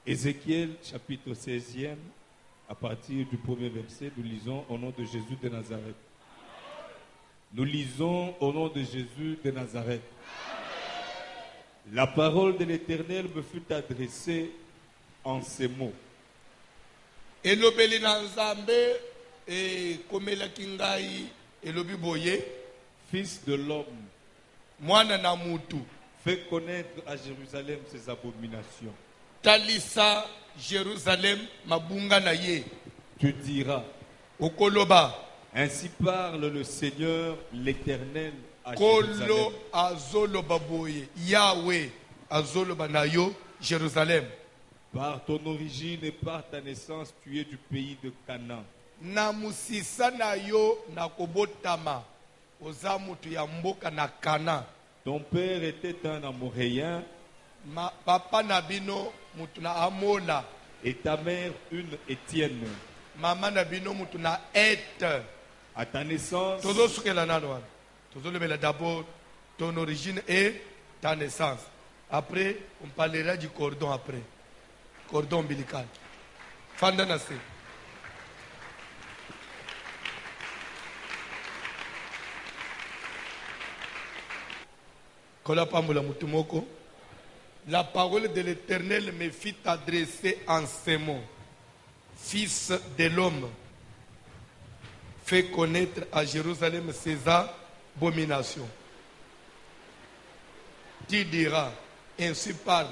Ézéchiel chapitre 16e, à partir du premier verset, nous lisons au nom de Jésus de Nazareth. Nous lisons au nom de Jésus de Nazareth. La parole de l'Éternel me fut adressée en ces mots. Elobeli na Nzambe komela kingai elobi boye. Fils de l'homme, Mwana na mutu. fais connaître à Jérusalem ses abominations. Talisa Jérusalem mabunga na ye. Tu diras, Okoloba. ainsi parle le Seigneur l'Éternel à Kolo Jérusalem. azoloba boye. Yahweh azoloba na yo Jérusalem. Par ton origine et par ta naissance, tu es du pays de Canaan. Na musisa na yo na kobotama. Oza mutu ya mboka na Kana. Ton père était un Amoréen Papa na bino mutu na Amola. et ta mère une Étienne. Mama na bino mutu na Et. À ta naissance, Tozo sukela nano wana. Tozo lebela d'abord ton origine et ta naissance. Après, on parlera du cordon après. Cordon ombilical. Fanda na se. Kola pambola mutu moko. La parole de l'Éternel me fit adresser en ces mots. Fils de l'homme, fais connaître à Jérusalem ses abominations. Tu diras, ainsi parle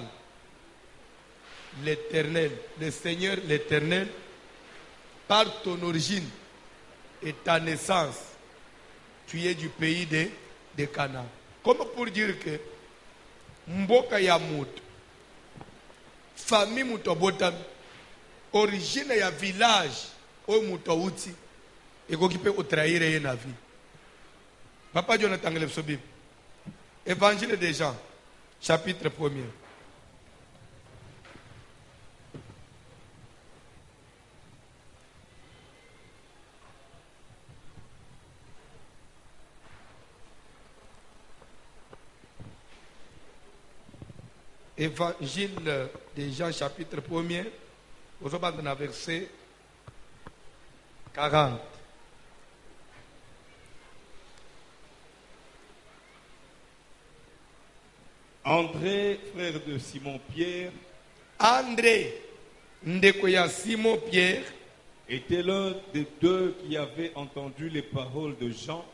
l'Éternel, le Seigneur l'Éternel, par ton origine et ta naissance, tu es du pays de Canaan. Comme pour dire que mboka ya mutu, famille mutu abotami, origine ya village oyo mutu auti ekoki mpe kotrahire ye na vie. Papa John atangele biso Bible. Évangile de Jean, chapitre 1er. Évangile de Jean, chapitre 1er, vous avez dans verset 40. André, frère de Simon-Pierre, André, ndeko ya Simon Pierre, était l'un des deux qui avaient entendu les paroles de Jean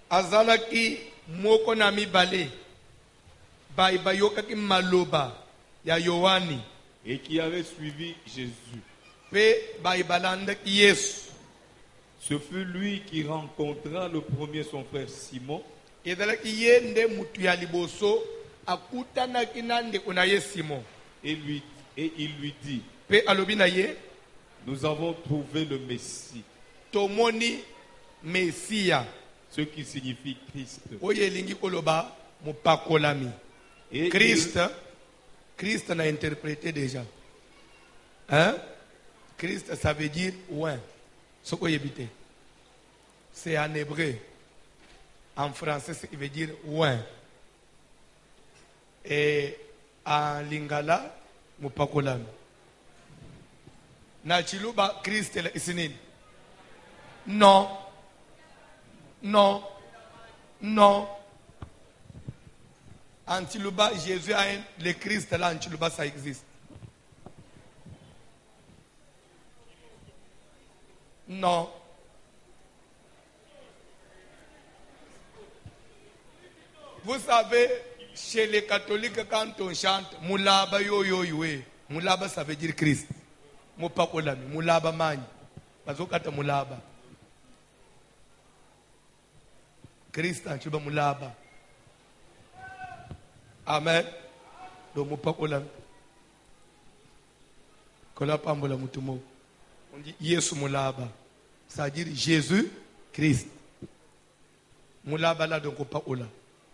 azalaki moko na mibale, bayokaki maloba ya Yohani, et qui avait suivi Jésus. pe balandaki Yesu. Ce fut lui qui rencontra le premier son frère Simon Ezalaki ye nde mutu ya liboso akutanaki na ndeko na ye Simon. et il lui dit, Pe alobi na ye, nous avons trouvé le Messie, tomoni Mesia, ce qui signifie Christ. oyo elingi koloba mopakolami. Et Christ n'a interprété déjà. Hein? Christ, ça veut dire ouin. Ce qu'on évite. C'est en hébreu. En français, ça veut dire ouin. Et en lingala, mopakolami. Na chiluba Christ la isinini. Non. Non. Non. Antiluba, Jésus a le Christ là, Antiluba, ça existe. Non. Vous savez, chez les catholiques, quand on chante, Moulaba yo yo yo, Moulaba ça veut dire Christ. Mopakolami, Moulaba mani. Bazokata Moulaba. Christ, Antiluba, Moulaba. Amen. Donc, mon papa, on dit Yesu Moulaba. C'est-à-dire Jésus Christ. Moulaba là, donc, Ola.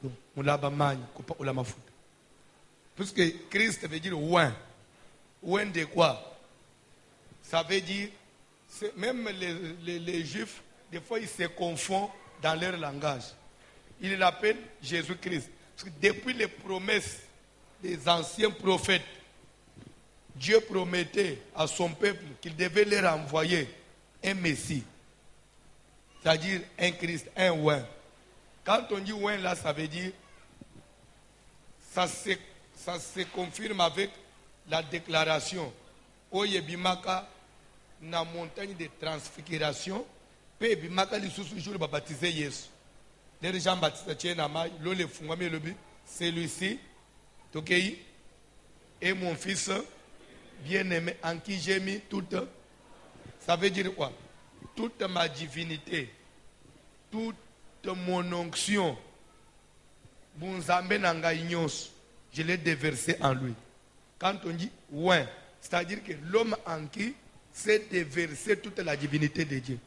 Donc, Moulaba Mani, Ola Mafout. Puisque Christ veut dire ouin. Ouin de quoi? Ça veut dire, même les Juifs, des fois, ils se confondent dans leur langage. Ils l'appellent Jésus-Christ. Parce que depuis les promesses des anciens prophètes, Dieu promettait à son peuple qu'il devait leur envoyer un Messie. C'est-à-dire un Christ, un oin. Quand on dit oin là, ça veut dire, ça se confirme avec la déclaration. Oye bimaka na montagne de transfiguration, pe bimaka li sous jour baptisé Yesu. Les gens baptisés tiennent à maille, l'eau le fungami le but, celui-ci, Tokei, est mon fils bien-aimé en qui j'ai mis toute. Ça veut dire quoi? Toute ma divinité, toute mon onction, je l'ai déversé en lui. Quand on dit ouin, c'est-à-dire que l'homme en qui s'est déversé toute la divinité de Dieu.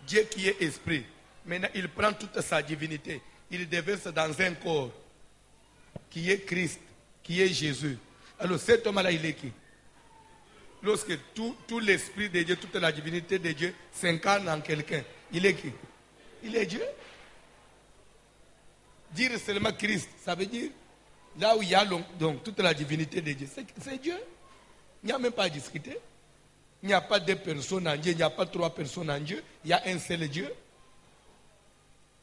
Dieu qui est esprit. Maintenant, il prend toute sa divinité. Il déverse dans un corps qui est Christ, qui est Jésus. Alors cet homme-là, il est qui? Lorsque tout l'esprit de Dieu, toute la divinité de Dieu s'incarne en quelqu'un, il est qui? Il est Dieu. Dire seulement Christ, ça veut dire là où il y a donc toute la divinité de Dieu, c'est Dieu. Il n'y a même pas à discuter. Il n'y a pas deux personnes en Dieu, il n'y a pas trois personnes en Dieu, il y a un seul Dieu.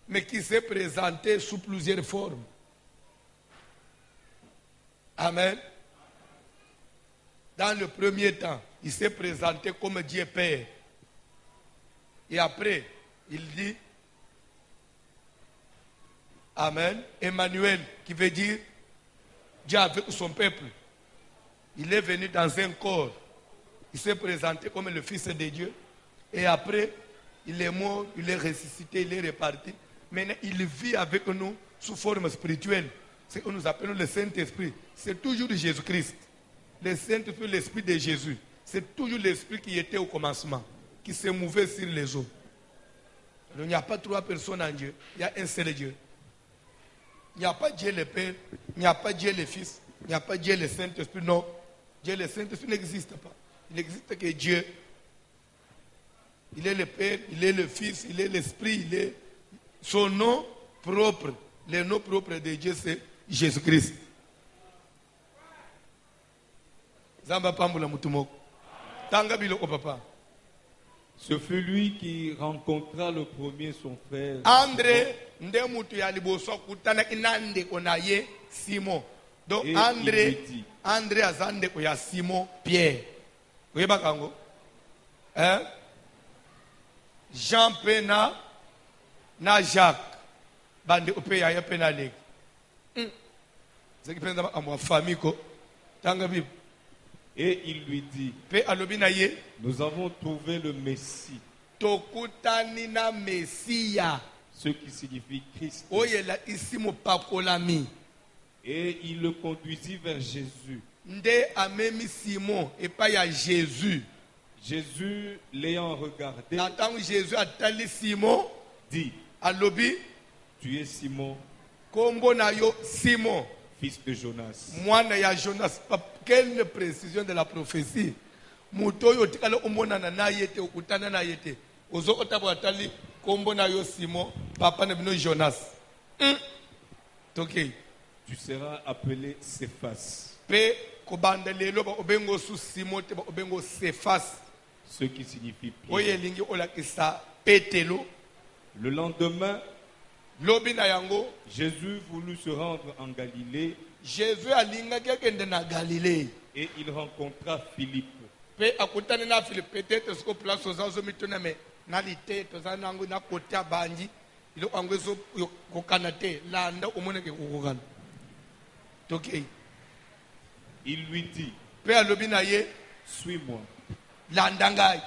Mais qui s'est présenté sous plusieurs formes. Amen. Dans le premier temps, il s'est présenté comme Dieu Père. Et après, il dit, Amen, Emmanuel, qui veut dire Dieu avec son peuple. Il est venu dans un corps. Il s'est présenté comme le Fils de Dieu. Et après, il est mort, il est ressuscité, il est reparti. Maintenant, il vit avec nous sous forme spirituelle. C'est ce que nous appelons le Saint-Esprit. C'est toujours Jésus-Christ. Le Saint-Esprit, l'Esprit de Jésus. C'est toujours l'Esprit qui était au commencement, qui se mouvait sur les eaux. Alors, il n'y a pas trois personnes en Dieu, il y a un seul Dieu. Il n'y a pas Dieu le Père, il n'y a pas Dieu le Fils, il n'y a pas Dieu le Saint-Esprit. Non, Dieu le Saint-Esprit n'existe pas. Il n'existe que Dieu. Il est le Père, il est le Fils, il est l'Esprit, il est son nom propre. Le nom propre de Dieu, c'est Jésus-Christ. Zamba pambula mutumoko. Tanga biloko papa. Ce fut lui qui rencontra le premier son frère. André ndemutu ya liboso kutana inande konaye Simon. Donc André azande ko ya Simon Pierre. Vous voyez kango? Hein? Jean Pena na Jacques. Bande ope ya pena leg. C'est qui penda ma famille ko. Tanga bi. Et il lui dit, nous avons trouvé le Messie. Tokutanina Messia. Ce qui signifie Christ. Et il le conduisit vers Jésus. Simon et pas ya Jésus. Jésus l'ayant regardé. Jésus a tali Simon. Dit, Alobi. Tu es Simon. Kombo na yo Simon. Fils de Jonas. Mwana ya Jonas. Quelle précision de la prophétie. Mutoyo tikala omonana na yete okutana na yete. Ozo otabo atali kombo na yo Simon, papa na bino Jonas. Okay. Tu seras appelé Cephas. Pe kobanda lelo ba obengo su Simon te ba obengo Cephas. Ce qui signifie Pierre. Oye lingi olakisa petelo. Le lendemain, lobi na yango, Jésus voulut se rendre en Galilée. Jésus alinga kende na Galilée. Et il rencontra Philippe. Pe akutana na Philippe, peut-être ce que place aux anges mitona me na lite to zanango na kota banji ilo angwezo kokanate landa omone ke kokokana. Okay. Il lui dit, pe alobi na ye, suis-moi. Landa ngai.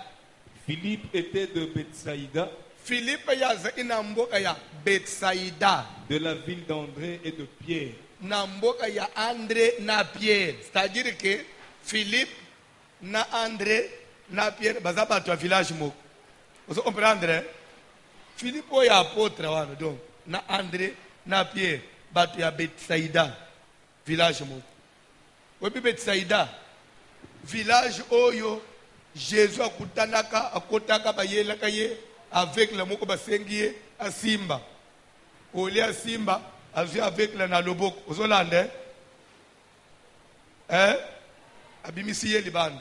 Philippe était de Bethsaïda. Philippe yaza ina mboka ya Bethsaïda, de la ville d'André et de Pierre. Na mboka ya André na Pierre. C'est-à-dire que Philippe na André na Pierre baza bato ya village moko. Vous comprenez? Philippe oya apôtre wana donc na André na Pierre bato ya Bethsaïda village moko. Obi Bethsaïda village oyo Jésus akotaka bayelaka ye avec la moko basengi a Simba. Olia Simba azui avec la na loboko. Ozolande? Hein? abimisi ye libanda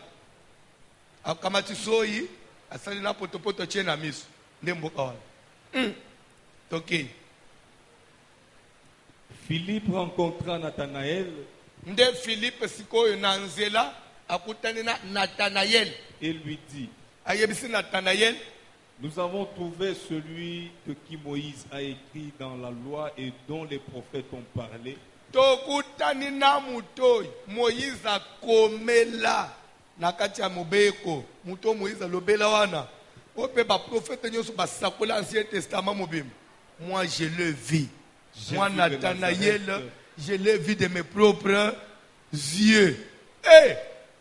akamati soyi asali na potopoto tie na miso nde mboka wana toke. Philippe rencontra Nathanaël Nde Philippe sikoyo na nzela akutani na Nathanaël et lui dit, ayebisi Nathanaël, nous avons trouvé celui que qui Moïse a écrit dans la loi et dont les prophètes ont parlé. tokutani na mutoyi Moïse akomela na kati ya mobeko muto Moïse alobela wana ope ba prophète nyonso basakola ancien testament mobimba. Moi je le vis, moi Nathanaël je l'ai vu de mes propres yeux.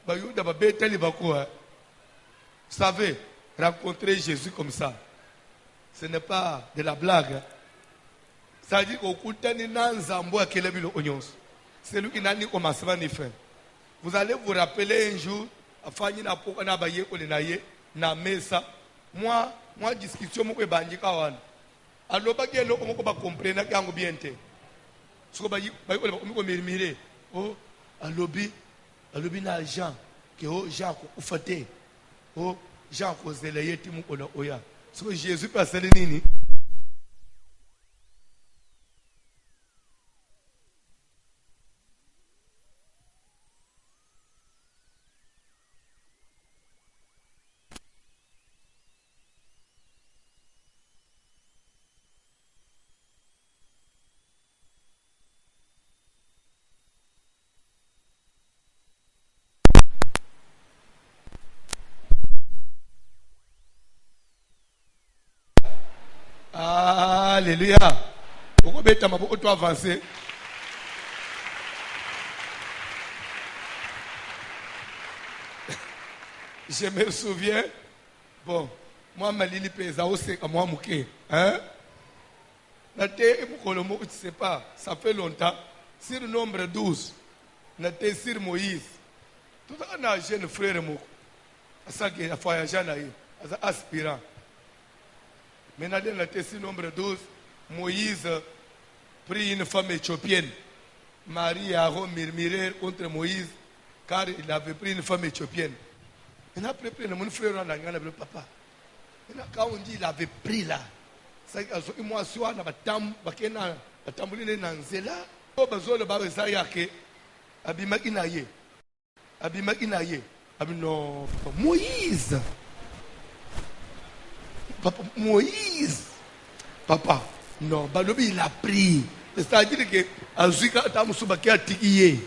Bayuda babeteli bako. Vous savez, rencontrer Jésus comme ça, ce n'est pas de la blague. Ça dit qu'au kutani na nzambo akele bilo onyonso. C'est lui qui n'a ni commencement ni fin. Vous allez vous rappeler un jour, afanye na poka na baye ko na ye na mesa. Moi discussion mo ko bandika wana. Aloba kelo ko ba comprendre ka ngo bien te. Soko bayi ko mirmire. Oh, alobi na Jean que oh Jean ko ufate. Oh Jean ko zeleye timu ko na oya. Soko Jésus pasale nini? Alléluia. Pourquoi bêta m'a beaucoup avancé? Je me souviens, bon, moi ma lili pesa aussi à moi mouké, hein? N'ate mukolomo, tu sais pas, ça fait longtemps. Sur le nombre 12, n'ate sur Moïse. Tout un jeune frère mouko, ça qui a voyagé à aspirant. Maintenant, dans le texte nombre 12, Moïse prit une femme éthiopienne. Marie a murmuré contre Moïse car il avait pris une femme éthiopienne. Et après, mon frère a dit, papa, quand on dit qu'il avait pris là, c'est que moi, je suis en Moïse. Papa, Moïse. Papa, non, Balobi il a pris. C'est-à-dire que Azuka Tamusubaki a tiqué.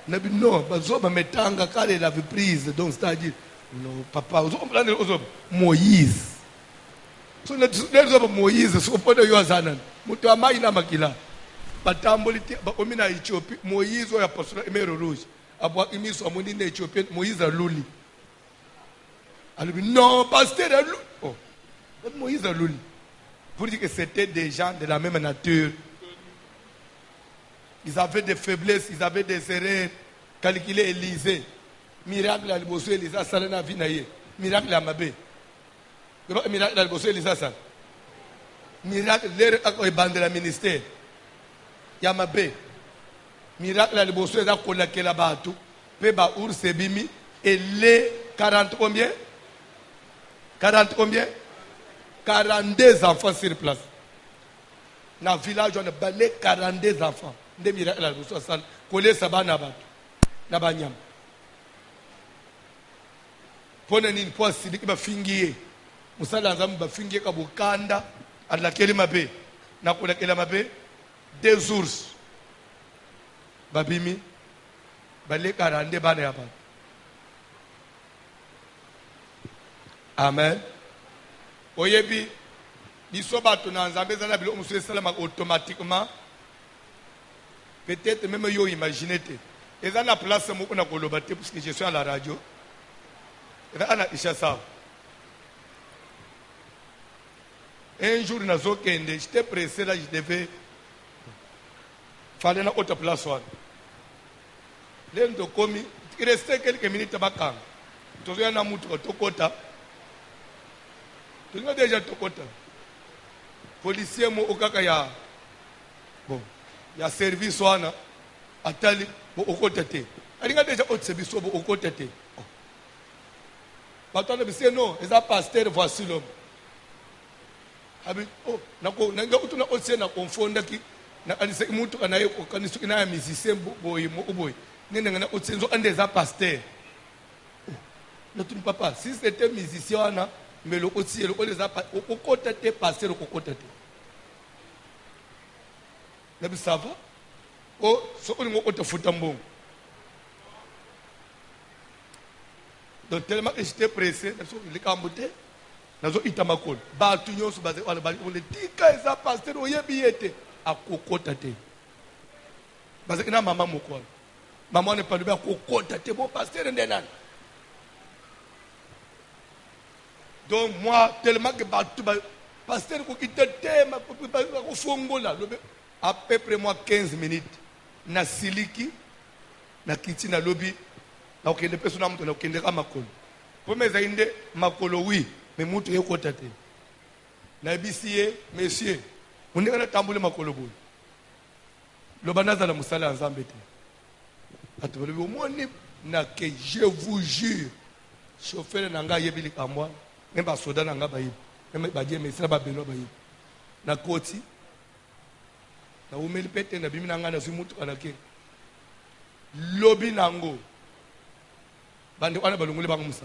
Non, Bazoba Metanga car il avait prise. Donc c'est-à-dire, non, papa, Moïse. Moïse, ce qu'on peut dire, Mutama ina makila. Batamboliti, Omina Éthiopie, Moïse ou apostole Emero Rouge. Abwa imiso amoni na Éthiopie, Moïse a luli. Alors, non, pasteur a luli. Oh. Moïse a luli. Pour dire que c'était des gens de la même nature. Ils avaient des faiblesses, ils avaient des erreurs. Calculé Élysée. Miracle à l'Ibosso Élysée, Salana Vinaye. Miracle à Mabé. Miracle à l'Ibosso Élysée, Sal. Miracle, l'air à bande la ministère. Yamabé. Miracle à l'Ibosso Élysée, Kolake la Batou. Peba Ours Bimi. Et les 40 combien? 40 combien? 42 enfants sur place. Dans le village, on a balé 42 enfants. Des miracles à l'Ibosso Sal. Kolé Sabana Batou. Nabanyam. Pona nini po sidiki bafingiye. Musala nzamu bafingiye kabukanda alakeli mabe. Na kulakela mabe 2 jours. Babimi bale 42 bana ya bana. Amen. Oyebi biso bato na nzambe zana bilo musu salama automatiquement. Peut-être même yo imaginer te. Et dans la place, on a colobaté parce que je suis à la radio. Et là, on a dit ça. Un jour, j'étais pressé, là, je devais. Fallait une autre place. Il restait quelques minutes à Bakang. Tu as un amour de Tokota. Tu as déjà Tokota. Policier, au Kakaya. Bon, il y a service, Atali. alinga déjà otsebiso bo okotete. Bato na bise non, eza pasteur voici l'homme. Abi oh nako nanga utuna otse na konfonda ki na alise mutu anaye okanisu ina musicien boy mo boy. Nene ngana otsenzo ande eza pasteur. Notre papa, si c'était musicien, mais le aussi, le côté pasteur, le côté. Vous savez, oh, ce qu'on a fait foot en bon. Donc tellement que j'étais pressé, les cambotés, nous avons itamakol. Batunion se basé, on les dit que ça pasteur, on y a billetté à côté. Parce que na maman mokol, maman n'est pas le bien côté, bon pasteur n'est donc moi, tellement que pasteur qui te thème, à peu près moi 15 minutes, na siliki, na kiti na lobby, na okende personne na okende ka makolo. Pour mes aïndé makolo oui, mais mutu ye kotate. Na bisiye, messieurs, on est na tamboule makolo boy. Le banaza la musala nzambe te. Atobele au moins na que je vous jure, chauffeur nanga yebili kamwa. Même pas soda nanga bayi même ba die mesira ba beno bayi na koti na umeli pete na bimi nanga na simutu kanake lobi nango bande wana balungule bangu musa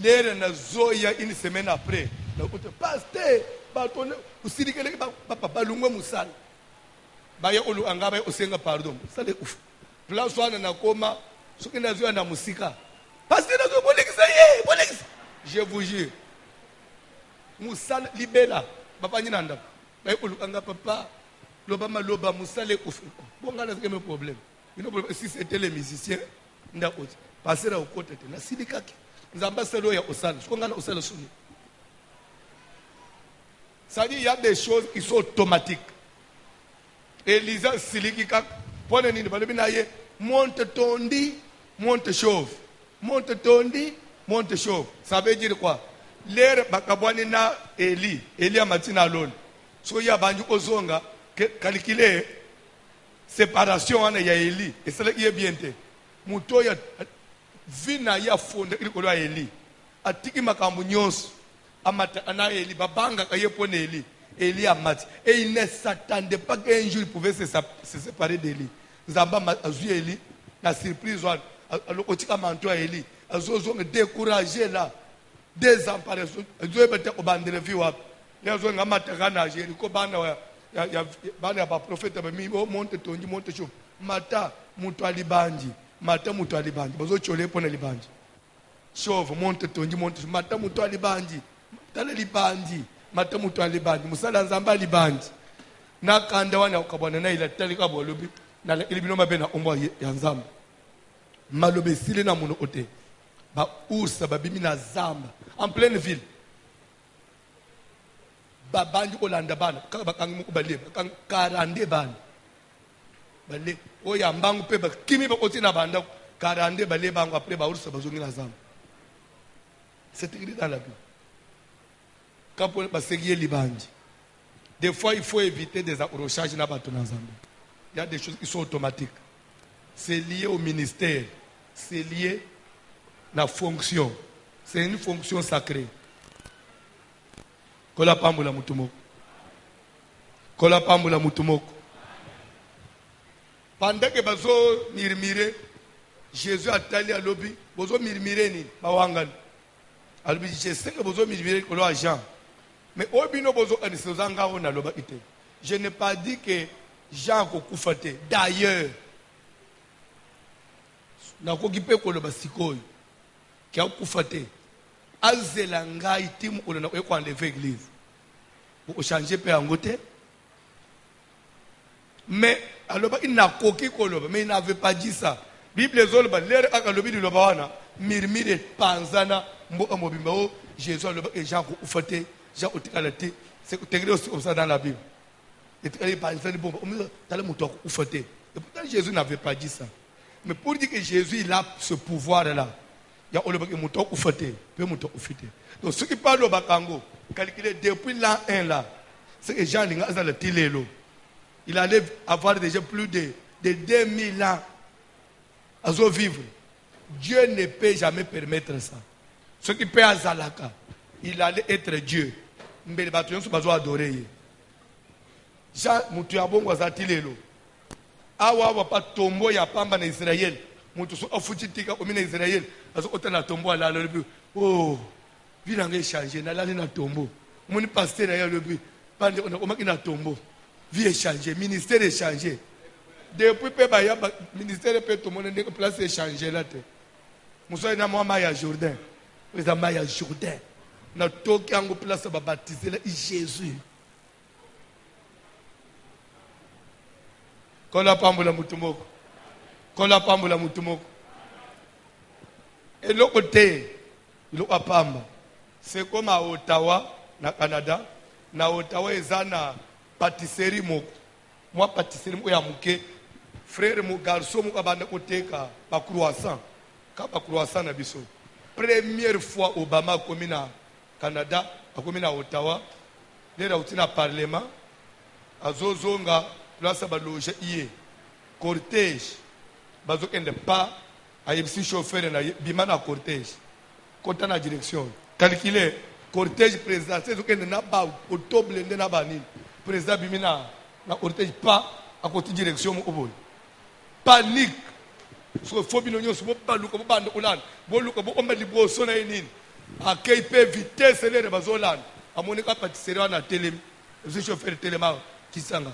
lere na zoya une semaine après na kote pasteur batone usidikele ba balungwe musala baya olu anga ba osenga pardon sale ouf place wana na koma soki na zoya na musika. Parce que je vous jure, Moussa libéla, papa n'y nanda, papa, l'obama loba Moussa les ouf. Bon, on a un problème. Si c'était les musiciens, on a passé au côté. Na sidikaki, nous ambassadeurs ya osal, ce qu'on a au sal souni. Ça dit, il y a des choses qui sont automatiques. Elisa silikika, pour les nini, monte tondi, monte chauve. Monte tondi, monte chauve. Ça veut dire quoi? L'air bakabwani na Eli a matina alone. So ya bandu ozonga, calculer séparation ana ya Eli. Et c'est là qui est bien te. Muto ya vina ya fonde ilikolo ya Eli. Atiki makambu nyonso. Amata ana Eli babanga kaye pone Eli. Eli a mati. Et il ne s'attendait pas qu'un jour il pouvait se séparer d'Eli. Zamba azu Eli, la surprise one. Alors, au tika manto à Eli, ils ont découragé là, désemparé, ils ont été au bandere viwa, ils ont amaté gana, j'ai dit que bana ba prophète mi monte tonji monte chou, mata muto alibanji, mata muto alibanji, bazo chole pona libanji, chauve monte tonji monte, mata muto alibanji, tala libanji, mata muto alibanji, musala nzamba libanji, na kanda wana ukabwana na ila tali kabo lobi, na ilibino mabena omwa ya nzamba. Malobe sile na mono ote ba ursa ba bimi na zamba en pleine ville ba bandu olanda bana ka ba kangu ko bale ba kan karande bana bale o ya mbangu pe ba kimi ba oti na banda karande bale bangu après ba ursa ba zongi na zamba c'est écrit dans la Bible quand pour ba seguier libandi des fois il faut éviter des accrochages na bato na zamba il y a des choses qui sont automatiques c'est lié au ministère. C'est lié à la fonction. C'est une fonction sacrée. Kola pambula mutumoko. Kola pambula mutumoko. Pendant que bazo mirmire, Jésus a tali à l'obi, bazo mirmire ni bawangani. Alors je sais que bazo mirmire kolo à Jean. Mais obino bazo anisozanga ona loba ite. Je n'ai pas dit que Jean kokufate. D'ailleurs, na kokipe koloba sikoyo kia kufate azela ngai timu olona ko enlever église pour changer pe angote mais aloba ina koki koloba mais il n'avait pas dit ça Bible zoloba lere akalobi liloba wana mirmire panzana mbo mobimba o Jésus aloba et Jean ko ufate Jean otikalate c'est intégré aussi comme ça dans la Bible et il parle de bon tala muto ko ufate et pourtant Jésus n'avait pas dit ça. Mais pour dire que Jésus il a ce pouvoir-là, il y a un mouton ou fêté, peu mouton ou fêté. Donc ceux qui parlent au Bakango, calculer depuis l'an 1 là, c'est que Jean Linga dans le Tilélo. il allait avoir déjà plus de 2000 ans à vivre. Dieu ne peut jamais permettre ça. Ce qui peut azalaka, il allait être Dieu. Mbele batu yonso bazo adorer. Jean mutu ya bongo azatilelo. Awa pa tombo ya pamba na Israël. Mutu so afuchitika omina Israël. Azo otana tombo ala lebi. Oh, vila nge changer na lali na tombo. Moni pasteur ya lebi. Pande on a na tombo. Vie échanger, ministère échanger. Depuis pe ba ya ministère pe to mona ndeko place échanger là te. Muso na mo ya Jourdain. Vous avez un Jourdain. Nous avons place à baptiser Jésus. Quand la pambola mutumoko. Quand la pambola mutumoko. Et l'autre côté, l'autre pamba. C'est comme à Ottawa, na Canada. Na Ottawa, ils ont une pâtisserie. Moi, pâtisserie, je suis frère, mon garçon, je suis un croissant. Un croissant, na biso. Première fois Obama a commis au Canada, a commis à Ottawa, il a été dans le Parlement, à Zozonga, place à loger hier, cortège, bazoken de pas, à yebsi chauffeur na bimana cortège, côté na direction, calculer cortège présidentiel, zoken na ba octobre l'année na bani, président bimina na cortège pas à côté direction au boy, panique. So fobi no nyoso bo baluka bo bando ulana bo luka bo omba liboso na yinini akay pe vitesse le bazolana amonika pâtisserie wana télé je chauffeur téléma kisanga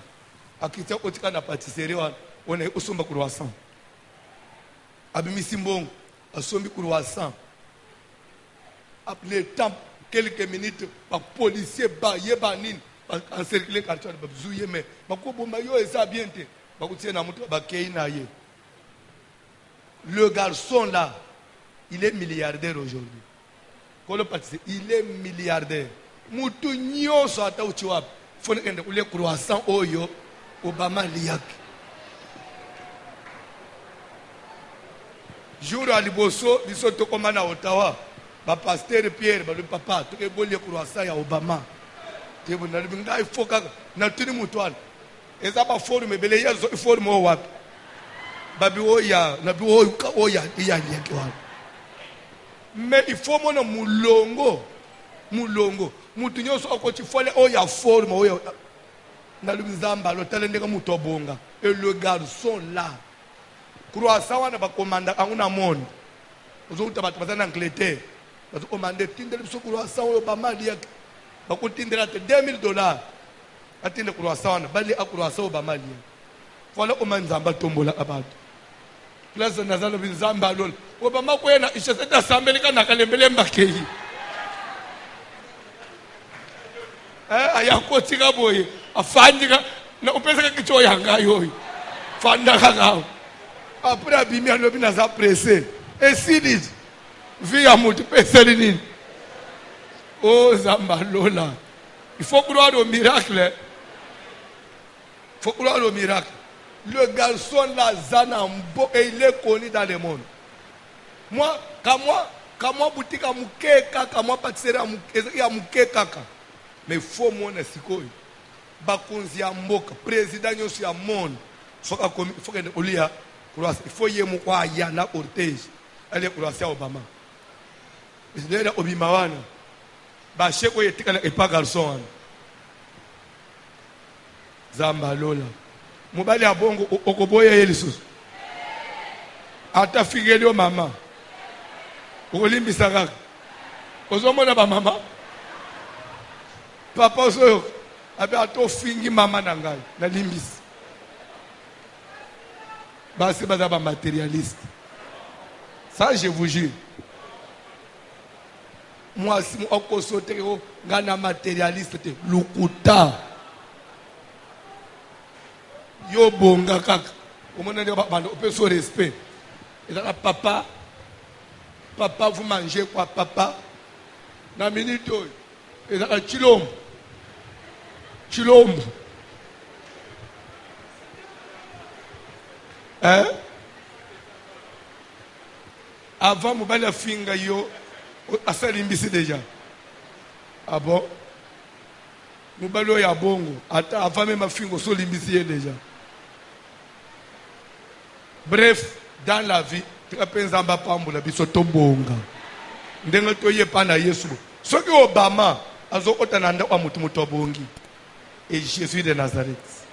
akita otika na pâtisserie wana on est osomba croissant abimisi mbongo asombi croissant après le temps quelques minutes ba policier ba yeba nini en circuler quartier ba zuye mais makobo mayo eza bien te ba kutie na mutu ba kei na ye. Le garçon là, il est milliardaire aujourd'hui. Il est milliardaire. Moutou nyo so ata uchiwap. Fone kende ule croissant oyo Obama liak. Jour à Liboso, biso to komana Ottawa. Ba pasteur Pierre, ba le papa, to ke bolie croissant ya Obama. Tebo na binga ifoka na tuni mutwana. Eza ba forum bele ya zo forum o wapi. Babi oya na bi oya iya nyeke wana. Mais il faut mona mulongo mutu nyoso akoti fole oya forme oya na lumzamba lo talende ka mutu obonga et le garçon là croissant wana ba commanda anguna monde ozokuta bathu bazana Angleterre bazo commande tindele biso croissant oyo ba mali yake ba ko tindela te $2000 atinde croissant wana bali a croissant ba mali voilà comment nzamba tombola abantu place nazalo binzamba lol Obama ko yena isheseta sambeli kana kalembele mbakeli ayakotika boye afandika na upesa kicho yanga yoyi fanda kanga après abimi alobi na za pressé et si via mutu pesa nini oh zamba lola il faut croire au miracle. Il faut croire au miracle. Le garçon là Zanambo et il est connu dans le monde. Moi boutique à mukeka, moi pâtisserie à mukeka. Mais faut mon esikoy. Bakonzi ya mboka, président nyosi ya monde. Faut que olia croise. Il faut yemo kwa yana cortège. Allez croiser Obama. C'est là Obimawana. Ba cheko yetika na pas garçon. Zamba lola. Mobali ya bongo okoboya yelisusu. Ata figelio mama. Okolimbisa kaka. Ozomona ba mama. Papa ozo abe ato fingi mama na ngai na limbisi. Basi baza ba matérialiste. Ça je vous jure. Moi si mo okosote ko ngana matérialiste te lukuta. Yo bonga kaka. Omona ndio bando opeso respect. Et là papa vous mangez quoi papa? Na minute oyo. Et là chilombo. Hein? Avant mobile finga yo asalimbisi déjà. Ah bon? Mubalo ya bongo. Ata afame mafingo so limbisi déjà. Bref, dans la vie, tu as pensé à Mbapamboula, biso tobonga. Ndenga toye pana Yesu. Soki Obama, azo otananda wa mutu mutobongi. Et Jésus de Nazareth.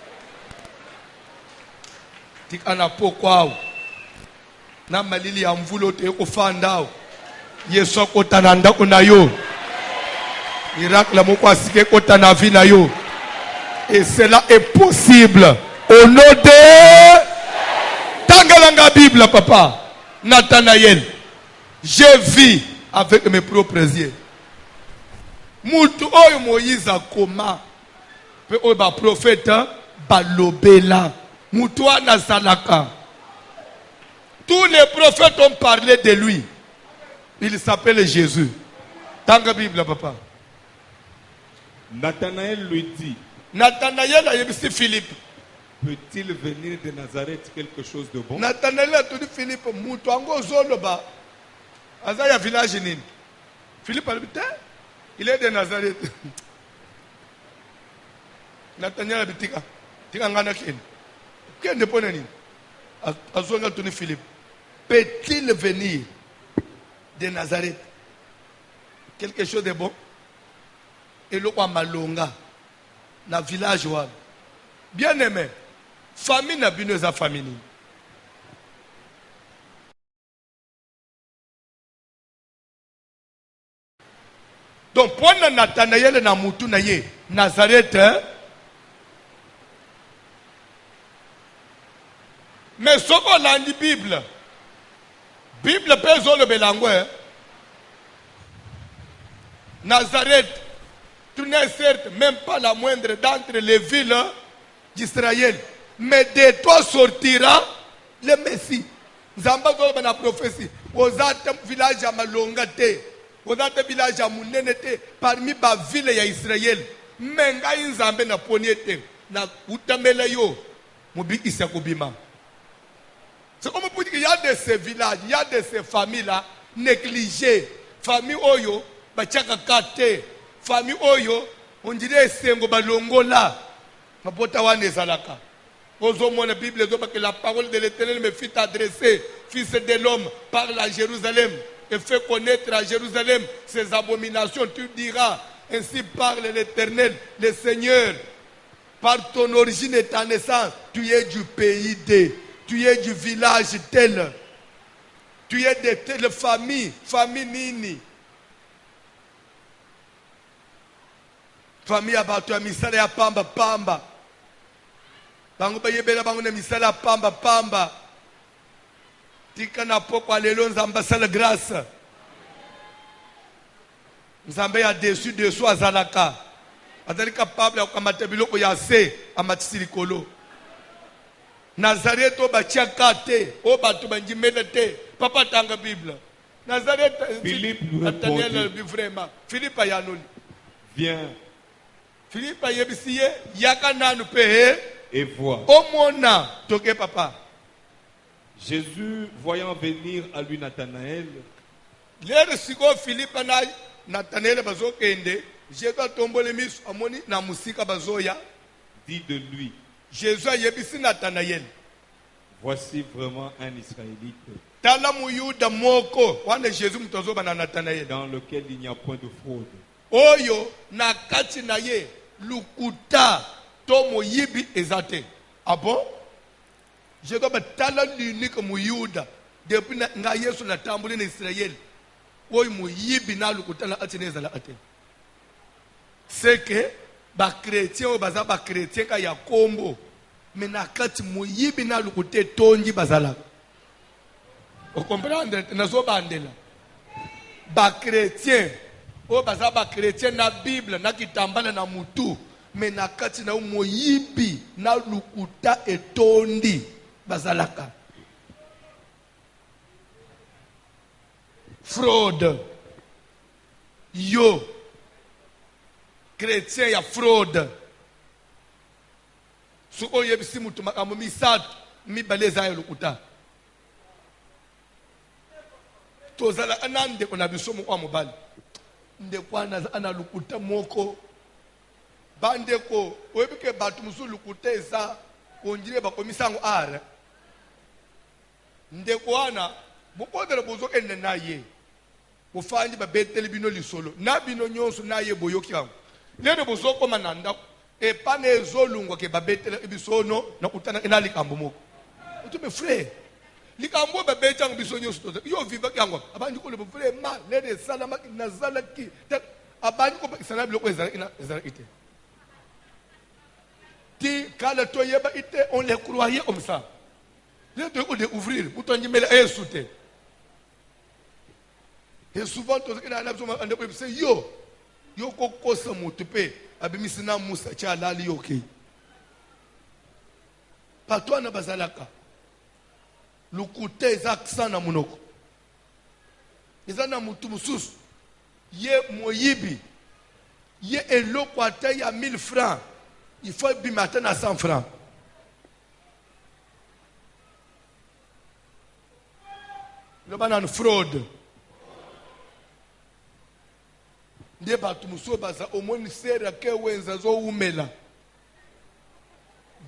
Tikana pokwao. Na malili ya mvulo te ofandao. Yesu otananda unayo. Miracle moko asike kotana vi na yo. Et cela est possible au nom de Tangalanga Bible, papa. Nathanaël. Je vis avec mes propres yeux. Mutu oyo Moïse akoma. Pe oyo ba prophète balobela. Mutu ana salaka. Tous les prophètes ont parlé de lui. Il s'appelle Jésus. Tanga Bible, papa. Nathanaël lui dit, Nathanaël a dit Philippe. peut-il venir de Nazareth quelque chose de bon? Nathanaël a dit Philippe, mutu ango zoloba. Azaya village nini. Philippe a dit, il est de Nazareth. Nathanaël a dit, tika ngana ken. Ken de pona nini. Azonga tuni Philippe. Peut-il venir de Nazareth quelque chose de bon? Et le roi Malonga, na village wal. Bien aimé, famille na bino za famille. Donc pour Nathanaël na mutu na ye Nazareth, mais ce qu'on a dit Bible pèse le belangwe. Nazareth, tu n'es certes même pas la moindre d'entre les villes d'Israël, mais de toi sortira le Messie. Zamba ko na prophétie. Ozate village à Malonga te, ozate village à Munene te, parmi ba ville ya Israël. Menga inzambe na poniete na utamela yo mubi isa kubima. C'est comme pour dire qu'il y a de ces villages, il y a de ces familles-là négligées. Famille Oyo, Bachaka Kate, famille Oyo, on dirait Sengo Balongola, Mapota Wane Zalaka. Osons la Bible, que la parole de l'Éternel me fit adresser, fils de l'homme, parle à Jérusalem et fait connaître à Jérusalem ses abominations. Tu diras, ainsi parle l'Éternel, le Seigneur, par ton origine et ta naissance, tu es du pays de. Tu es du village tel. Tu es de telle famille. Famille nini. Famille abato ya misala ya pamba pamba. Bango bayebela bango na misala ya pamba pamba. Tika na poko alelo nzamba sala grâce. Nzambe ya dessus azalaka. Azali capable ya kamata biloko ya se amatisi likolo. Nazareth obatia kate, obatu banjimela te. Papa tanga Bible. Nazareth Philippe Nathanaël vraiment. Philippe ayanoli. Viens Philippe ayebisiye yaka nanu pe et vois. Omona toke papa. Jésus, voyant venir à lui Nathanaël, Lere siko Philippe na Nathanaël bazo kende, Jésus tombole misu amoni na musika bazoya, dit de lui, Jésus ayebisi Nathanaël. voici vraiment un Israélite Tala muyuda moko wana Jésus mtozo bana Nathanaël. dans lequel il n'y a point de fraude. Oyo na kati na ye lukuta to moyibi ezate. Ah bon? Je dois tala l'unique muyuda depuis nga Yesu na tambuli na Israël. Oyo moyibi na lukuta na ati nezala ate. C'est que ba chrétien o baza ba chrétien ka ya kombo mais na kati moyibi na lukuta tonji bazala. Vous comprenez? Nazo bandela. Ba chrétien o baza ba chrétien na Bible na kitambala na mutu mais na kati na moyibi na lukuta etondi bazalaka. Fraude. Yo chrétien ya fraude. Suko yebisi mutu makambo misatu mibaleza ya lukuta. Tozala anande kona bisomo kwa mobali. Ndekwana ana lukuta moko bandeko oyebi ke bato mosusu lukuta eza ondire bakomisa yango are ndeko wana bokondela bozokende na ye bofandi babeteli bino lisolo na bino nyonso na ye boyoki yango lelo bozokoma na ndako epana ezolungwa ke babetela bisono na kutana ena likambo moko utume frère likambo babeta yango biso nyonso toza yo viva yango abandi ko le frère ma lele salama nazala ki abandi ko bakisana biloko ezala ite ti kala toyeba ite on les croyait comme ça les deux ko découvrir pour mela esute et souvent toza ina na biso ande ko se yo kokosa mutu pe abimisi na musa cha lali yoke patwa na bazalaka lukute eza sana munoko eza na mutu mususu ye moyibi ye eloko ata ya 1000 francs il faut bimata na 100 francs le banane fraude nde bato mususu baza omoni sera ke wenza zo umela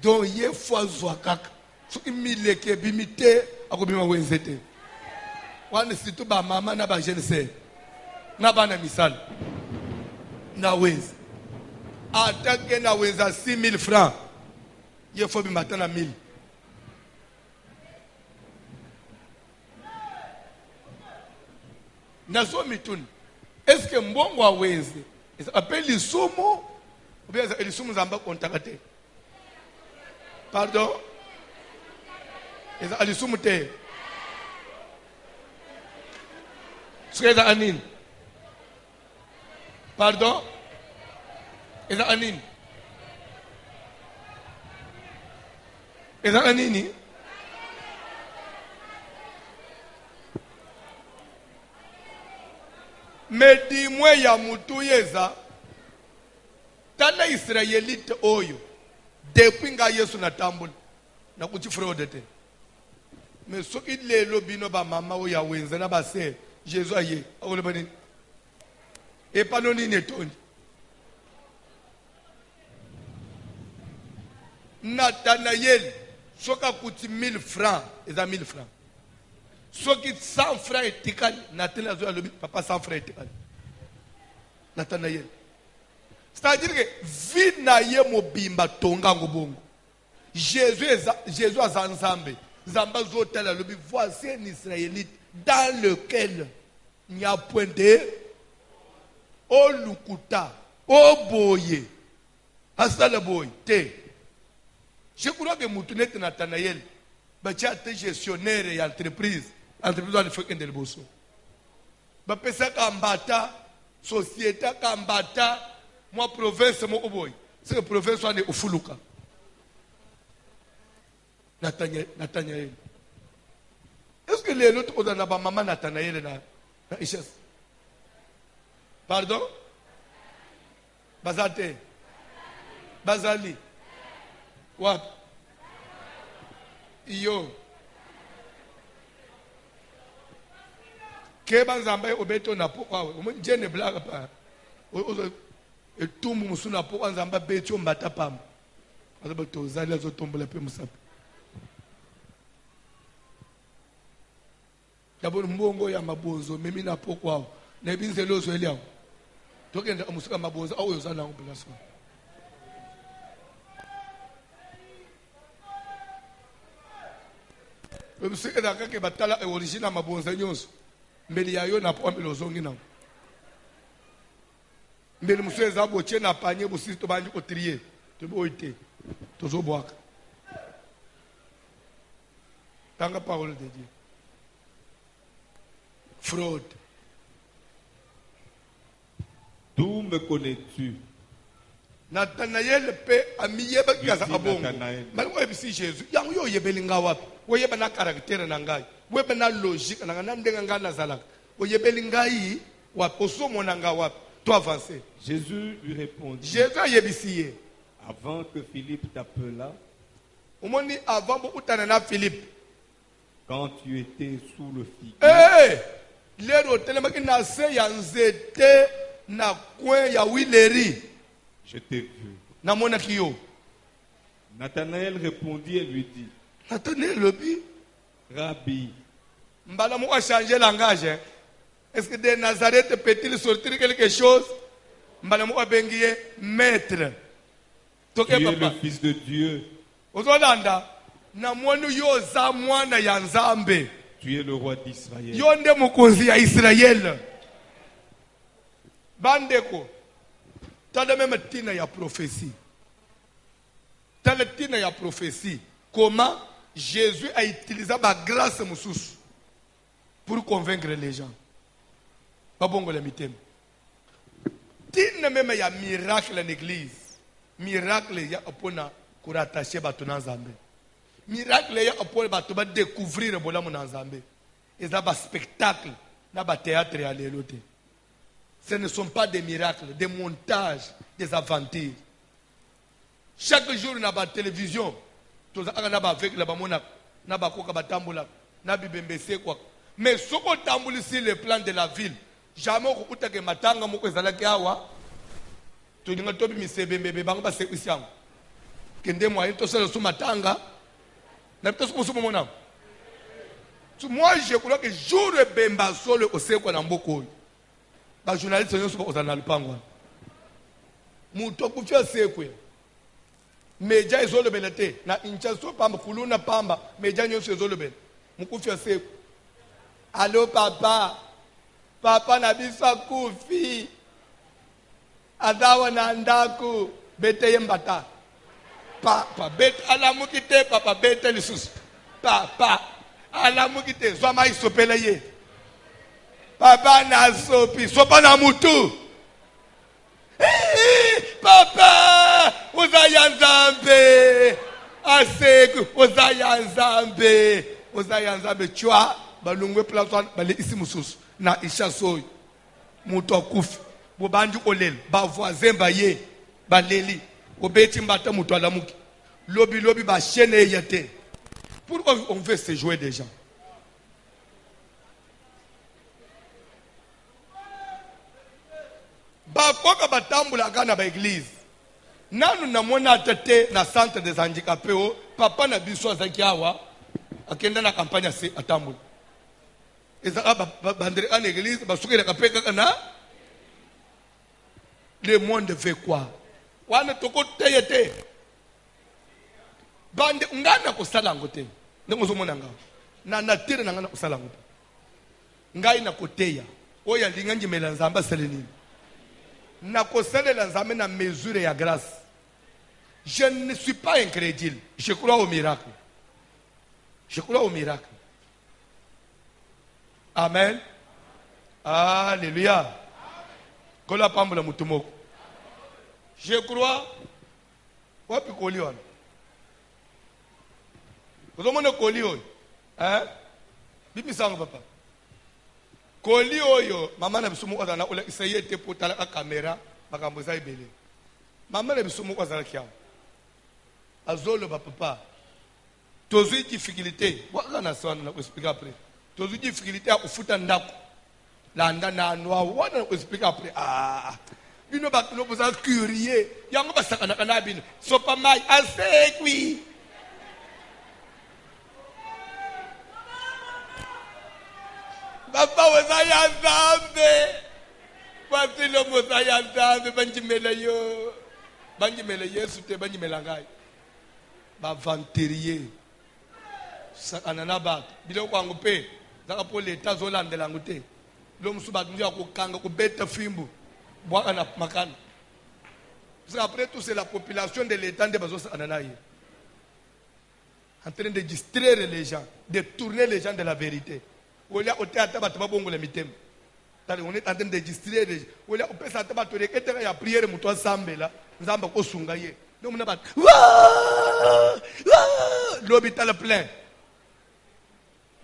donc ye fwa zwa kaka so imileke bimite akobima wenze te wana situ ba mama na ba jeune sœur na bana misala na wenza atake na wenza 6000 francs ye fwa bimata na 1000 nazo mituni est-ce que mbongo wa wenze appelle lisumu ou bien lisumu zamba contacter pardon eza lisumu te sukeza anini pardon eza anini eza anini medimwe ya mutu yeza tana israelite oyo depuis nga yesu na tambula na kuti fraude te mais soki lelo bino ba mama oyo awenza na base Jésus aye akoleba nini epano nini etoni Nathanaël soka kuti 1000 francs eza 1000 francs soki 100 francs etikali Nathanaël azo alobi papa 100 francs etikali Nathanaël c'est-à-dire que vie na ye mobimba tonga ngobongo Jésus aza nzambe nzamba zotala alobi voici un israélite dans lequel il n'y a point de olukuta oboye asala boy te. Je crois que mutunete Nathanaël bacha te gestionnaire et entreprise de fekende le bosso ba pesa kambata société kambata moi province mo oboy c'est province ane ufuluka Nathanaël est-ce que les autres ont na ba maman Nathanaël na richesse pardon bazate bazali what iyo keba nzamba obeto na pokwa we njene blaga pa ozo etumbu musuna pokwa nzamba betyo mbata pam azo to zali azo tombola pe musape yabona mbongo ya mabonzo mimi na pokwa na binzelo zo eliawo tokenda amusuka mabonzo awo yozana ngobelaso Monsieur Edaka ke batala origine mabonza nyonso mbeli yayo na pomelo zongi na mbeli monsieur ezabo che na panye bosisi to banji ko trier to boite to zo boaka tanga parole de Dieu fraude. D'où me connais-tu? Nathanaël pe amiyeba kiasa abongo malwa ebisi Jésus yango yo yebelinga wapi woyeba na caractère na ngai woyeba na logique na ndenga nga nazalaka oyebelinga yi wapi osomona nga wapi to avancer. Jésus lui répondit, Jésus ayebisi avant que Philippe t'appela, omoni avant bo utana na Philippe quand tu étais sous le figuier, lero telemaki na se ya nzete na coin ya Wileri. Je t'ai vu. namona kiyo. Nathanaël répondit et lui dit, Nathanaël lobi. Rabbi, Mbala mou a changé langage. Hein? Est-ce que de Nazareth peut-il sortir quelque chose? Mbala mou a bengié maître. tu es le fils de Dieu. Ozolanda. Namonu yo za mwana ya Nzambe. Tu es le roi d'Israël. Yonde mukonzi ya Israël. Bandeko. T'as même tina ya prophétie. T'as le tina ya prophétie. Comment Jésus a utilisé la grâce moussous pour convaincre les gens. Pas bon le mitem. Tina même ya miracle en église. Miracle ya apona pour attacher batona Nzambe. Miracle ya apona batona découvrir bola mon Nzambe. Et ça va spectacle na ba théâtre ya lelote. Ce ne sont pas des miracles, des montages, des aventures. Chaque jour, on a la télévision. Mais ce qu'on tamboule sur le plan de la ville, jamais on peut que matanga moko ezalaki awa. Tu dinga tobi misebembe bango ba sekisiam. Kende moyen to sala sous matanga. Na peut se mona. Moi je crois que jour bemba solo osekwa na mboko. Ba journaliste nyonso ba ozana lupangwa. Muto kufia sekwe. Meja ezolobela te na inchaso pamba kuluna pamba meja nyonso ezolobela. Mukufia sekwe. Allô papa. Papa na biso akufi. Adawa na ndaku bete yembata. Papa bete alamuki te papa bete lisusu. Papa alamuki te zwa isopela ye. Papa na sopi, sopa na mutu. Papa, uzaya Nzambe. Aseku, uzaya Nzambe. Uzaya Nzambe chwa, balungwe platon, bale isi mususu. Na isha soy. Mutu akufi. Bobanju olel, ba voisin ba ye, ba leli. Obeti mbata mutu alamuki. Lobi ba chene yate. Pourquoi on veut se jouer des gens? Bakoka batambula kana ba église. Nanu namona tete na centre des handicapés o papa na biso azaki awa akenda na campagne se atambula. Ezaka bandere en église basuki na kapeka kana le monde veut quoi? Wana toko teyete. Bande ngana ko salango te. Ndongo zomona nga. Na natire na ngana ko salango. Ngai na koteya. Oya linganji melanzamba selenini. Na koselela Nzambe na mesure ya grâce. Je ne suis pas incrédule. Je crois au miracle. Je crois au miracle. Amen. Alléluia. Kola pambula mutumoko. Je crois. Wapi kolion? Kozomona kolion. Hein? Bibi sango papa. Koli oyo mama na biso moko na ola isaye te potala ka kamera makambo za ibele. Mama na biso moko azala kia. Azolo ba papa. Tozu difficulté. Waka na swana na expliquer après. Tozu difficulté a ufuta ndako. Landa na noa wana na expliquer après. Bino ba no boza curieux. Yango ba sakana kana bino. Sopa mai asekwi. Papa uzaya Nzambe. Pasilo uzaya Nzambe banjimela yo. Banjimela Yesu te banjimela ngai. Ba vantérier. Sakana na ba. Bilo kwangu pe. Zaka po leta zolandela ngute. Lo musuba ndia ko kanga ko beta fimbu. Bwa na makana. Parce qu'après tout c'est la population de l'état de bazo ananaye. En train de distraire les gens, de tourner les gens de la vérité. On est en train de distraire les gens. On est en train de prier de mouton sambe là. Nous avons beaucoup sungaye. Nous avons pas. L'hôpital plein.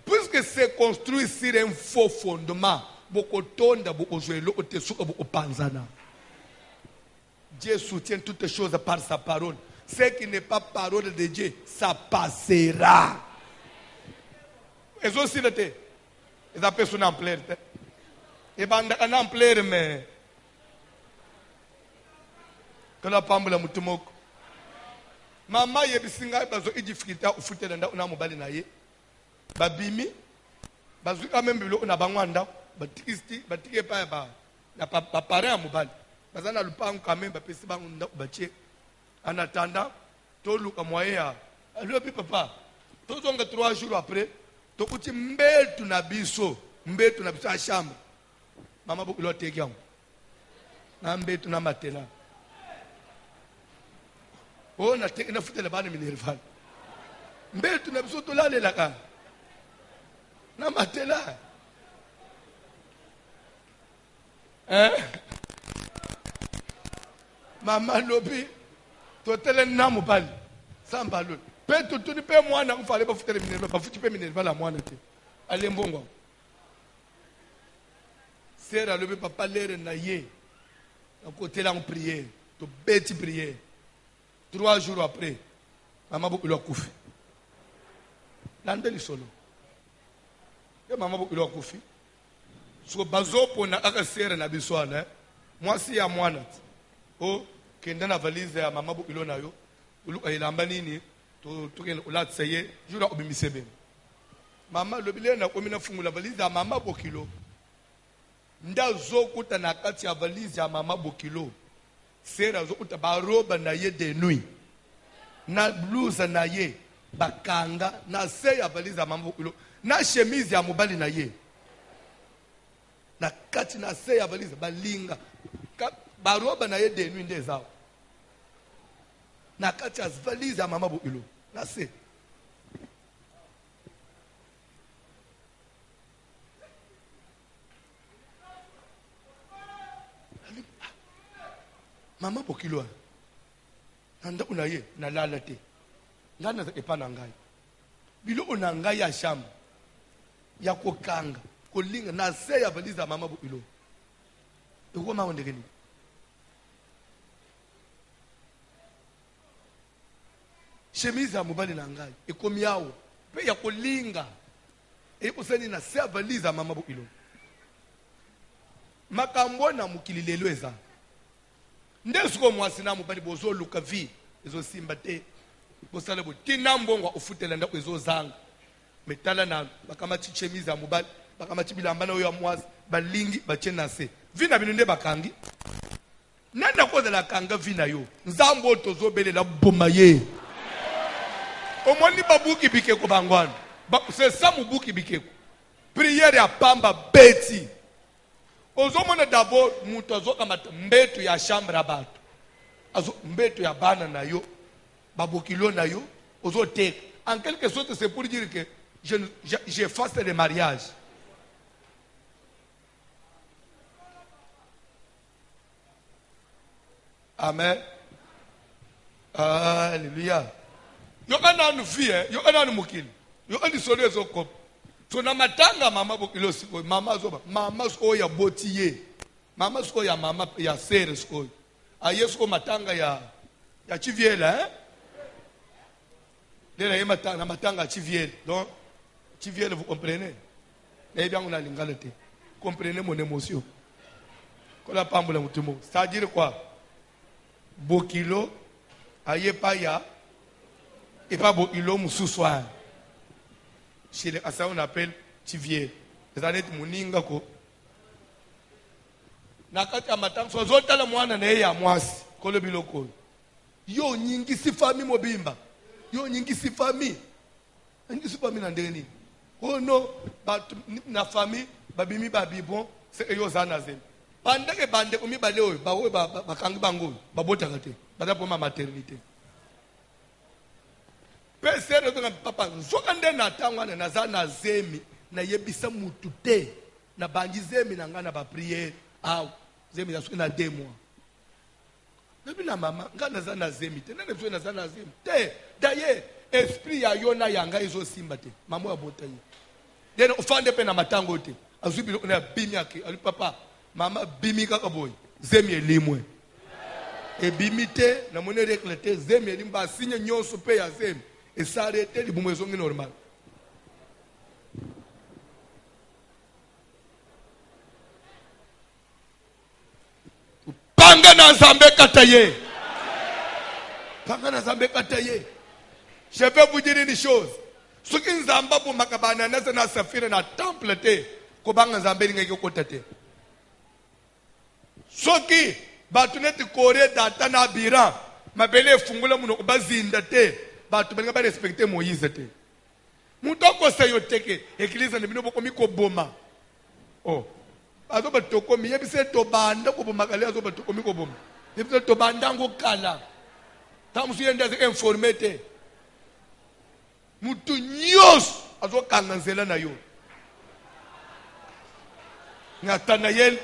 Puisque c'est construit sur un faux fondement, beaucoup tonda, beaucoup jouer l'eau, beaucoup panzana. Dieu soutient toutes choses par sa parole. Ce qui n'est pas parole de Dieu, ça passera. Et aussi le thé. Et ça peut sonner en plaire. Et bien, en plaire, mais. Kala pambula mutumoko. Mama yebisinga bazo difficulté ufutela nda una mobali na ye. Babimi bazo quand même bilo na bangwanda batike pa ba na pare ya mobali. Bazana lupango quand même bapesi bango nda batie. En attendant to luka moya. Alobi papa. Tozonga 3 jours après, tokuti mbetu na biso a chambre. Mama bokulo teki yango. Na mbetu na matela. Oh na teki na futela bana minerval. Mbetu na biso to lalela ka. Na matela. Mama lobi to tele na mobali. Samba lolo. Petu tu ni pe mwana kufale ba futela minerval, ba futi pe minerval la mwana te. Ale mbongo. Sera lobi papa lere na ye. Na côté là on prière, to beti prière. 3 jours après, maman bokulo akufi. Landeli solo. Et maman bokulo akufi. So bazopo na aka sera na biswana, mwasi ya mwana. O kenda na valise ya maman bokulo na yo. Uluka ilamba nini? To kenda ulatseye, jura obimisebe. Mama lobile na komina fungula valise ya mama bokilo. Nda zokuta na kati ya valise ya mama bokilo. Sera zokuta baroba na ye de nuit. Na blouse na ye bakanga na se ya valise ya mama bokilo. Na chemise ya mobali na ye. Na kati na se ya valise balinga. Baroba na ye de nuit ndezao. Na kati ya valise ya mama bokilo. Na se. Mama bokilo nanda unaye na lala te ngana za epana ngai bilo una ngai ya shamba ya kokanga kolinga na se ya valiza mama bokilo eko ma ondekeni chemise ya mobali na ngai ekomi yawo pe ya kolinga ekosani na se ya valiza mama bokilo makambo na mukili lelo eza ndesiko mwasi na mobali bozo luka vi ezo simba te bosala botina mbongo ufutela ndako ezo zanga metala na bakama chemise ya mobali bakama bilamba na oyo ya mwasi balingi bachena se vina bino nde bakangi nanda kozala kanga vina yo nzambo tozo belela boma ye omoni babuki bikeko bangwana c'est ça mubuki bikeko prière ya pamba beti. Ozomona d'abord mutu azokamata mbetu ya chambre ya bato. Azo mbetu ya bana na yo, babokilo na yo, ozoteka. En quelque sorte c'est pour dire que j'efface le mariage. Amen. Alléluia. Yo kana nu fie, yo kana nu mukili. Yo ani solo ezokop. So na matanga mama bokilo siko mama zoba mama so ya botiye mama so ya mama ya sere so ayesko matanga ya chiviela Lera ye matanga chiviela donc chiviela vous comprenez na bien on a lingalité comprenez mon émotion ko la pambola mutumo ça dire quoi bokilo aye pa ya et pas bokilo mususwa. Chez les Assa, on appelle Tivier. Les années de Mouninga ko. Nakati ya matang so zota la mwana na ya mwasi kolo biloko. Yo nyingi si fami mobimba. Yo nyingi si fami. Nyingi si fami na ndeni. Oh no, na fami babimi babibon c'est yo zana zem. Bande ke bande ko mi bale oyo ba oyo ba kangi bango ba bota kate. Bada pour ma maternité. Pese rezo papa zokande na tangwana na zana zemi na yebisa mutu te na bangi zemi na ngana ba prière aw zemi ya suki na 2 mois nabi na mama ngana zana zemi te na nezo na zana zemi te daye esprit ya yona yanga izo simba te mama ya bota yi dena ufande pe na matango te azubi na bimi yake ali papa mama bimi kaka boy zemi elimwe ebimi te na mone reclete zemi elimba signe nyonso pe ya zemi. Et ça arrête les boumaisons normal. Panga na Zambé kataye. Je vais vous dire une chose. Ce qui nous a pour makabana na safira na temple te ko banga nzambe ngeke kota te. Soki batuneti kore data na bira mabele fungula muno ko bazinda te batu benga ba respecter Moïse te. Mutoko sayo teke église na bino bokomi ko boma. Oh. Azo batoko mi yebise to banda ko boma kale azo batoko mi ko boma. Yebise to banda ngo kala. Tamu suyenda se informer te. Mutu nyos azo kanganzela na yo. Nathanaël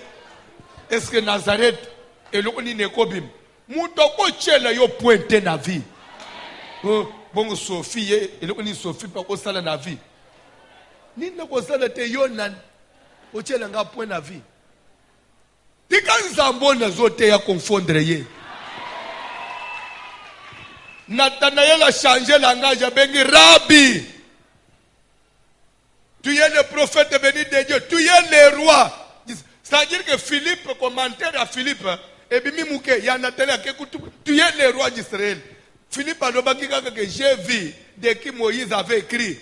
est-ce que Nazareth eloko ni nekobim mutu ko chela yo pointe na vie. Bon Sophie eloko ni Sophie pa ko sala na vie. Ni ne ko sala te yo nan o chela nga point na vie. Tikanza mbona zote ya confondre ye. Nathanaël a changé langage, a bengi Rabbi. Tu es le prophète venu de Dieu, tu es le roi. C'est-à-dire que Philippe, commentaire à Philippe, et bimi mouke, il y a Nathanaël qui écoute, tu es le roi d'Israël. Philippe a dit que j'ai vu de qui Moïse avait écrit.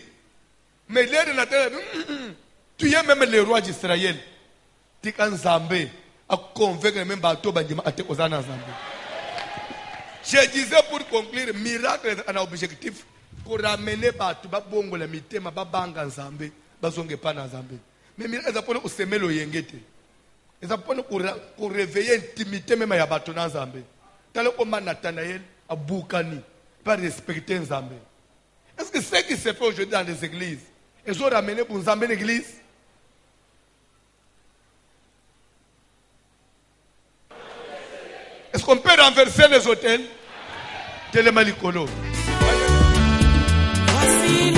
Mais l'air de Nathanaël, tu es même le roi d'Israël. Tikan Zambé a convaincu même bateau bandima à te kozana Zambé. Je disais pour conclure, miracle est un objectif pour ramener Batu, Babongo, la mitema, Babanga, Nzambe, Bazonge Pana Nzambe. Mais miracle est pour semer le yengete. C'est pour réveiller l'intimité même à Batu Nzambe. Tel comme Nathanaël à Boukani, pas respecter Nzambe. Est-ce que ce qui se fait aujourd'hui dans les églises, ils ont ramené pour Nzambe l'église? Est-ce qu'on peut renverser les hôtels? Télémalicolo. Voici